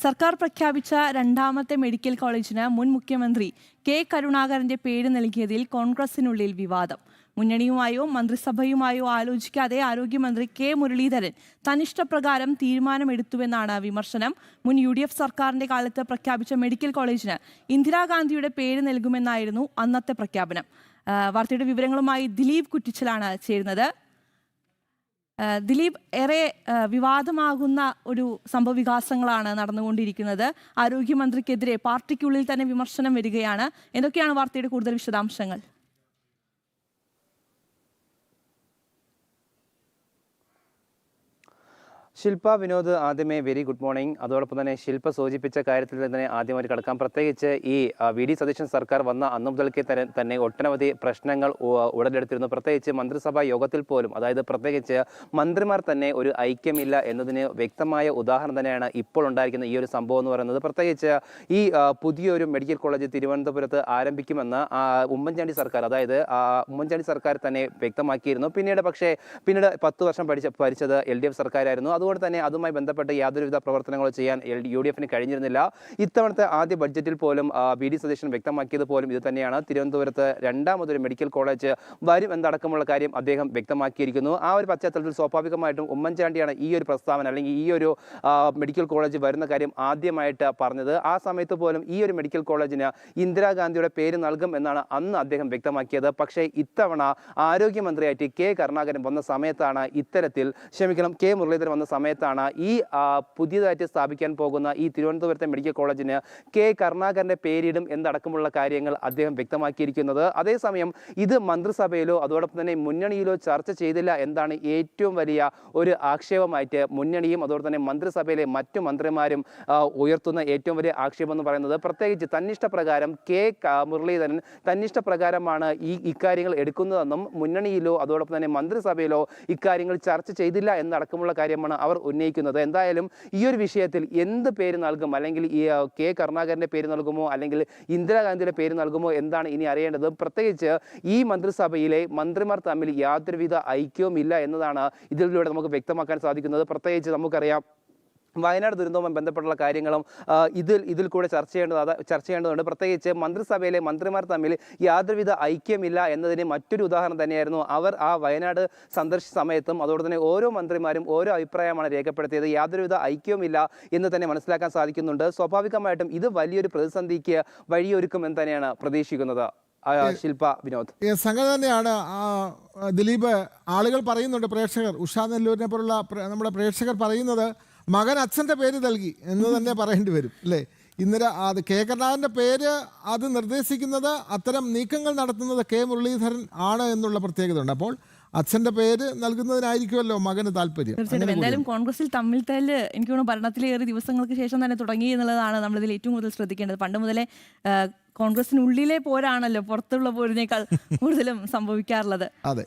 സർക്കാർ പ്രഖ്യാപിച്ച രണ്ടാമത്തെ മെഡിക്കൽ കോളേജിന് മുൻ മുഖ്യമന്ത്രി കെ കരുണാകരന്റെ പേര് നൽകിയതിൽ കോൺഗ്രസിനുള്ളിൽ വിവാദം. മുന്നണിയുമായോ മന്ത്രിസഭയുമായോ ആലോചിക്കാതെ ആരോഗ്യമന്ത്രി കെ മുരളീധരൻ തന്നിഷ്ടപ്രകാരം തീരുമാനമെടുത്തുവെന്നാണ് വിമർശനം. മുൻ UDF സർക്കാരിന്റെ കാലത്ത് പ്രഖ്യാപിച്ച മെഡിക്കൽ കോളേജിന് ഇന്ദിരാഗാന്ധിയുടെ പേര് നൽകുമെന്നായിരുന്നു അന്നത്തെ പ്രഖ്യാപനം. വാർത്തയുടെ വിവരങ്ങളുമായി ദിലീപ് കുറ്റിച്ചലാണ് ചേരുന്നത്. ദിലീപ്, ഏറെ വിവാദമാകുന്ന ഒരു സംഭവവികാസങ്ങളാണ് നടന്നുകൊണ്ടിരിക്കുന്നത്. ആരോഗ്യമന്ത്രിക്കെതിരെ പാർട്ടിക്കുള്ളിൽ തന്നെ വിമർശനം വരികയാണ്. എന്തൊക്കെയാണ് വാർത്തയുടെ കൂടുതൽ വിശദാംശങ്ങൾ? ശില്പ, വിനോദ്, ആദ്യമേ വെരി ഗുഡ് മോർണിംഗ്. അതോടൊപ്പം തന്നെ ശില്പ സൂചിപ്പിച്ച കാര്യത്തിൽ തന്നെ ആദ്യമായിട്ട് കിടക്കാം. പ്രത്യേകിച്ച് ഈ VD സതീശൻ സർക്കാർ വന്ന അന്നു മുതൽക്കേ തന്നെ ഒട്ടനവധി പ്രശ്നങ്ങൾ ഉടലെടുത്തിരുന്നു. പ്രത്യേകിച്ച് മന്ത്രിസഭാ യോഗത്തിൽ പോലും, അതായത് പ്രത്യേകിച്ച് മന്ത്രിമാർ തന്നെ ഒരു ഐക്യമില്ല എന്നതിന് വ്യക്തമായ ഉദാഹരണം തന്നെയാണ് ഇപ്പോൾ ഉണ്ടായിരിക്കുന്ന ഈ ഒരു സംഭവം എന്ന് പറയുന്നത്. പ്രത്യേകിച്ച് ഈ പുതിയൊരു മെഡിക്കൽ കോളേജ് തിരുവനന്തപുരത്ത് ആരംഭിക്കുമെന്ന് ഉമ്മൻചാണ്ടി സർക്കാർ, അതായത് ഉമ്മൻചാണ്ടി സർക്കാർ തന്നെ വ്യക്തമാക്കിയിരുന്നു. പിന്നീട് 10 വർഷം ഭരിച്ചത് LDF സർക്കാരായിരുന്നു. അതുകൊണ്ട് തന്നെ അതുമായി ബന്ധപ്പെട്ട് യാതൊരുവിധ പ്രവർത്തനങ്ങളും ചെയ്യാൻ UDFന് കഴിഞ്ഞിരുന്നില്ല. ഇത്തവണത്തെ ആദ്യ ബഡ്ജറ്റിൽ പോലും VD സതീശൻ വ്യക്തമാക്കിയത് പോലും ഇത് തന്നെയാണ്. തിരുവനന്തപുരത്ത് രണ്ടാമതൊരു മെഡിക്കൽ കോളേജ് വരും എന്നടക്കമുള്ള കാര്യം അദ്ദേഹം വ്യക്തമാക്കിയിരിക്കുന്നു. ആ ഒരു പശ്ചാത്തലത്തിൽ സ്വാഭാവികമായിട്ടും ഉമ്മൻചാണ്ടിയാണ് ഈ ഒരു പ്രസ്താവന അല്ലെങ്കിൽ ഈ ഒരു മെഡിക്കൽ കോളേജ് വരുന്ന കാര്യം ആദ്യമായിട്ട് പറഞ്ഞത്. ആ സമയത്ത് പോലും ഈ ഒരു മെഡിക്കൽ കോളേജിന് ഇന്ദിരാഗാന്ധിയുടെ പേര് നൽകും എന്നാണ് അന്ന് അദ്ദേഹം വ്യക്തമാക്കിയത്. പക്ഷേ ഇത്തവണ ആരോഗ്യമന്ത്രിയായിട്ട് കെ കരുണാകരൻ വന്ന സമയത്താണ് കെ മുരളീധരൻ വന്ന സമയത്താണ് ഈ പുതിയതായിട്ട് സ്ഥാപിക്കാൻ പോകുന്ന ഈ തിരുവനന്തപുരത്തെ മെഡിക്കൽ കോളേജിന് കെ കരുണാകരന്റെ പേരിടും എന്നടക്കമുള്ള കാര്യങ്ങൾ അദ്ദേഹം വ്യക്തമാക്കിയിരിക്കുന്നത്. അതേസമയം ഇത് മന്ത്രിസഭയിലോ അതോടൊപ്പം തന്നെ മുന്നണിയിലോ ചർച്ച ചെയ്തില്ല എന്താണ് ഏറ്റവും വലിയ ഒരു ആക്ഷേപമായിട്ട് മുന്നണിയും അതോടൊപ്പം തന്നെ മന്ത്രിസഭയിലെ മറ്റു മന്ത്രിമാരും ഉയർത്തുന്ന ഏറ്റവും വലിയ ആക്ഷേപം എന്ന് പറയുന്നത്. പ്രത്യേകിച്ച് തന്നിഷ്ടപ്രകാരം കെ മുരളീധരൻ തന്നിഷ്ടപ്രകാരമാണ് ഇക്കാര്യങ്ങൾ എടുക്കുന്നതെന്നും മുന്നണിയിലോ അതോടൊപ്പം തന്നെ മന്ത്രിസഭയിലോ ഇക്കാര്യങ്ങൾ ചർച്ച ചെയ്തില്ല എന്നടക്കമുള്ള കാര്യമാണ് അവർ ഉന്നയിക്കുന്നത്. എന്തായാലും ഈ ഒരു വിഷയത്തിൽ എന്ത് പേര് നൽകും, അല്ലെങ്കിൽ ഈ കെ കരുണാകരന്റെ പേര് നൽകുമോ അല്ലെങ്കിൽ ഇന്ദിരാഗാന്ധിയുടെ പേര് നൽകുമോ എന്താണ് ഇനി അറിയേണ്ടത്. പ്രത്യേകിച്ച് ഈ മന്ത്രിസഭയിലെ മന്ത്രിമാർ തമ്മിൽ യാതൊരുവിധ ഐക്യവും ഇല്ല എന്നതാണ് ഇതിലൂടെ നമുക്ക് വ്യക്തമാക്കാൻ സാധിക്കുന്നത്. പ്രത്യേകിച്ച് നമുക്കറിയാം വയനാട് ദുരന്തവുമായി ബന്ധപ്പെട്ടുള്ള കാര്യങ്ങളും ഇതിൽ കൂടെ ചർച്ച ചെയ്യേണ്ടതുണ്ട്. പ്രത്യേകിച്ച് മന്ത്രിസഭയിലെ മന്ത്രിമാർ തമ്മിൽ യാതൊരുവിധ ഐക്യമില്ല എന്നതിന് മറ്റൊരു ഉദാഹരണം തന്നെയായിരുന്നു അവർ ആ വയനാട് സന്ദർശിച്ച സമയത്തും. അതോടെ തന്നെ ഓരോ മന്ത്രിമാരും ഓരോ അഭിപ്രായമാണ് രേഖപ്പെടുത്തിയത്. യാതൊരുവിധ ഐക്യവുമില്ല എന്ന് തന്നെ മനസ്സിലാക്കാൻ സാധിക്കുന്നുണ്ട്. സ്വാഭാവികമായിട്ടും ഇത് വലിയൊരു പ്രതിസന്ധിക്ക് വഴിയൊരുക്കും എന്ന് തന്നെയാണ് പ്രതീക്ഷിക്കുന്നത്. ശില്പ, വിനോദ്, സംഗതി തന്നെയാണ് ദിലീപ്. ആളുകൾ പറയുന്നുണ്ട്, പ്രേക്ഷകർ, ഉഷാ നെല്ലൂരിനെ പോലുള്ള നമ്മുടെ പ്രേക്ഷകർ പറയുന്നത് മകൻ അച്ഛൻ്റെ പേര് നൽകി എന്ന് തന്നെ പറയേണ്ടി വരും അല്ലേ. അത് കെ കരുണാകരൻ്റെ പേര് അത് നിർദ്ദേശിക്കുന്നത്, അത്തരം നീക്കങ്ങൾ നടത്തുന്നത് കെ മുരളീധരൻ ആണ് എന്നുള്ള പ്രത്യേകത ഉണ്ട്. അപ്പോൾ അച്ഛൻ്റെ പേര് നൽകുന്നതിനായിരിക്കുമല്ലോ മകന് താല്പര്യം. എന്തായാലും കോൺഗ്രസിൽ തമ്മിൽ തല്ല് എനിക്ക് തോന്നുന്നു ഭരണത്തിലേറെ ദിവസങ്ങൾക്ക് ശേഷം തന്നെ തുടങ്ങി എന്നുള്ളതാണ് നമ്മളിതിൽ ഏറ്റവും കൂടുതൽ ശ്രദ്ധിക്കേണ്ടത്. പണ്ട് മുതലേ കോൺഗ്രസിനുള്ളിലെ പോരാണല്ലോ പുറത്തുള്ള പോരിനേക്കാൾ കൂടുതലും സംഭവിക്കാറുള്ളത്. അതെ.